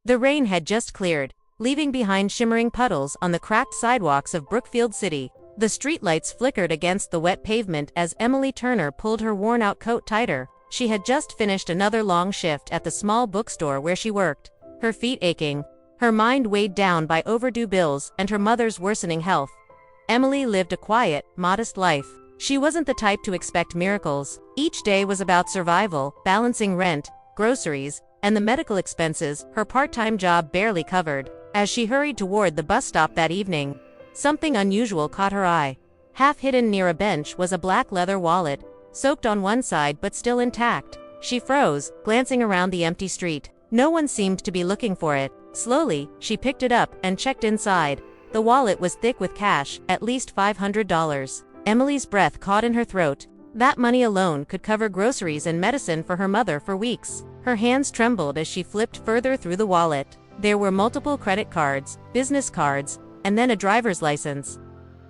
The rain had just cleared, leaving behind shimmering puddles on the cracked sidewalks of Brookfield City. The streetlights flickered against the wet pavement as Emily Turner pulled her worn-out coat tighter. She had just finished another long shift at the small bookstore where she worked, her feet aching, her mind weighed down by overdue bills and her mother's worsening health. Emily lived a quiet, modest life. She wasn't the type to expect miracles. Each day was about survival, balancing rent, groceries, and the medical expenses her part-time job barely covered. As she hurried toward the bus stop that evening, something unusual caught her eye. Half hidden near a bench was a black leather wallet, soaked on one side but still intact. She froze, glancing around the empty street. No one seemed to be looking for it. Slowly, she picked it up and checked inside. The wallet was thick with cash, at least $500. Emily's breath caught in her throat. That money alone could cover groceries and medicine for her mother for weeks. Her hands trembled as she flipped further through the wallet. There were multiple credit cards, business cards, and then a driver's license.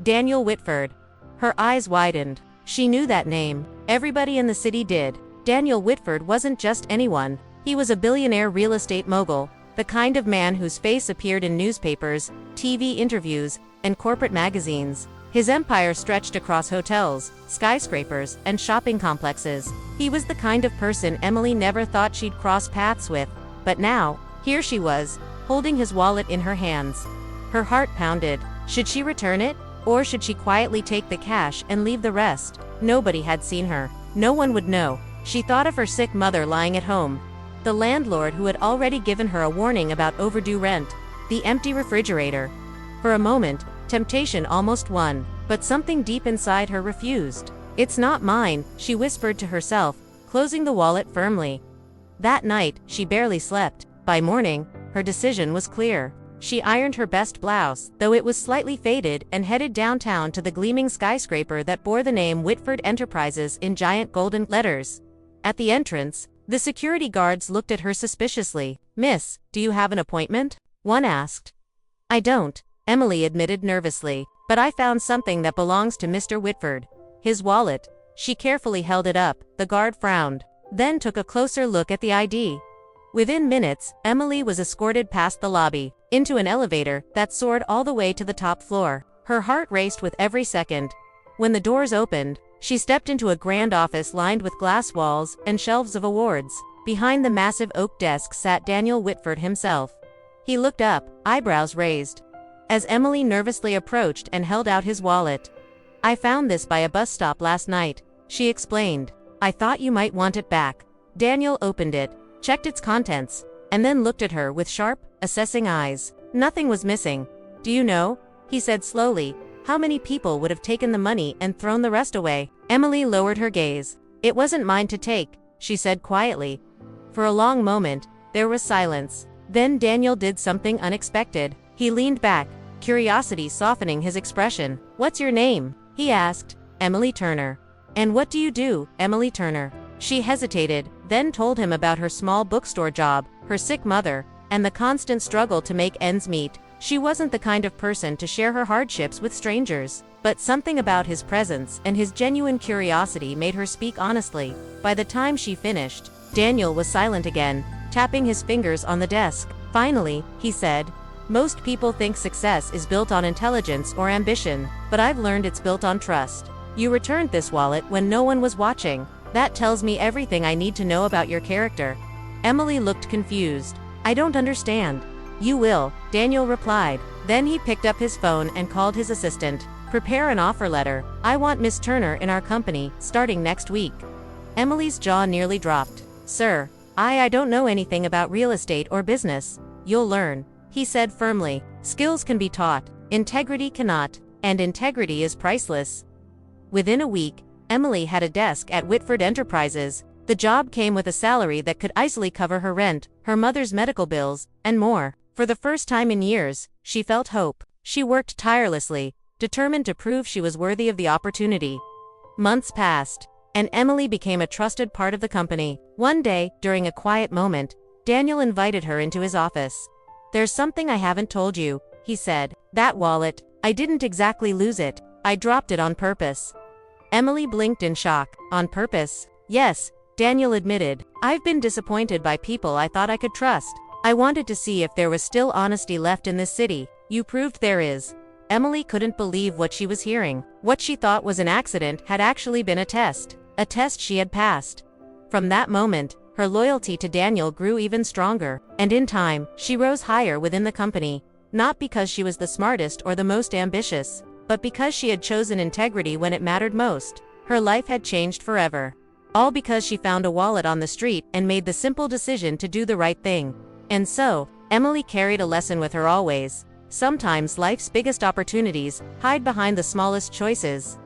Daniel Whitford. Her eyes widened. She knew that name. Everybody in the city did. Daniel Whitford wasn't just anyone. He was a billionaire real estate mogul, the kind of man whose face appeared in newspapers, TV interviews, and corporate magazines. His empire stretched across hotels, skyscrapers, and shopping complexes. He was the kind of person Emily never thought she'd cross paths with. But now, here she was, holding his wallet in her hands. Her heart pounded. Should she return it? Or should she quietly take the cash and leave the rest? Nobody had seen her. No one would know. She thought of her sick mother lying at home, the landlord who had already given her a warning about overdue rent, the empty refrigerator. For a moment, temptation almost won, but something deep inside her refused. "It's not mine," she whispered to herself, closing the wallet firmly. That night, she barely slept. By morning, her decision was clear. She ironed her best blouse, though it was slightly faded, and headed downtown to the gleaming skyscraper that bore the name Whitford Enterprises in giant golden letters. At the entrance, the security guards looked at her suspiciously. "Miss, do you have an appointment?" one asked. "I don't," Emily admitted nervously, "but I found something that belongs to Mr. Whitford." His wallet. She carefully held it up. The guard frowned, then took a closer look at the ID. Within minutes, Emily was escorted past the lobby, into an elevator that soared all the way to the top floor. Her heart raced with every second. When the doors opened, she stepped into a grand office lined with glass walls and shelves of awards. Behind the massive oak desk sat Daniel Whitford himself. He looked up, eyebrows raised, as Emily nervously approached and held out his wallet. "I found this by a bus stop last night," she explained. "I thought you might want it back." Daniel opened it, checked its contents, and then looked at her with sharp, assessing eyes. Nothing was missing. "Do you know," he said slowly, "how many people would have taken the money and thrown the rest away?" Emily lowered her gaze. "It wasn't mine to take," she said quietly. For a long moment, there was silence. Then Daniel did something unexpected. He leaned back, curiosity softening his expression. "What's your name?" he asked. "Emily Turner." "And what do you do, Emily Turner?" She hesitated, then told him about her small bookstore job, her sick mother, and the constant struggle to make ends meet. She wasn't the kind of person to share her hardships with strangers, but something about his presence and his genuine curiosity made her speak honestly. By the time she finished, Daniel was silent again, tapping his fingers on the desk. Finally, he said, "Most people think success is built on intelligence or ambition, but I've learned it's built on trust. You returned this wallet when no one was watching. That tells me everything I need to know about your character." Emily looked confused. "I don't understand." "You will," Daniel replied. Then he picked up his phone and called his assistant. "Prepare an offer letter. I want Miss Turner in our company, starting next week." Emily's jaw nearly dropped. "Sir, I don't know anything about real estate or business." "You'll learn," he said firmly. "Skills can be taught. Integrity cannot. And integrity is priceless." Within a week, Emily had a desk at Whitford Enterprises. The job came with a salary that could easily cover her rent, her mother's medical bills, and more. For the first time in years, she felt hope. She worked tirelessly, determined to prove she was worthy of the opportunity. Months passed, and Emily became a trusted part of the company. One day, during a quiet moment, Daniel invited her into his office. "There's something I haven't told you," he said. "That wallet, I didn't exactly lose it. I dropped it on purpose." Emily blinked in shock. "On purpose?" "Yes," Daniel admitted. "I've been disappointed by people I thought I could trust. I wanted to see if there was still honesty left in this city. You proved there is." Emily couldn't believe what she was hearing. What she thought was an accident had actually been a test she had passed. From that moment, her loyalty to Daniel grew even stronger, and in time, she rose higher within the company, not because she was the smartest or the most ambitious, but because she had chosen integrity when it mattered most. Her life had changed forever. All because she found a wallet on the street and made the simple decision to do the right thing. And so, Emily carried a lesson with her always. Sometimes life's biggest opportunities hide behind the smallest choices.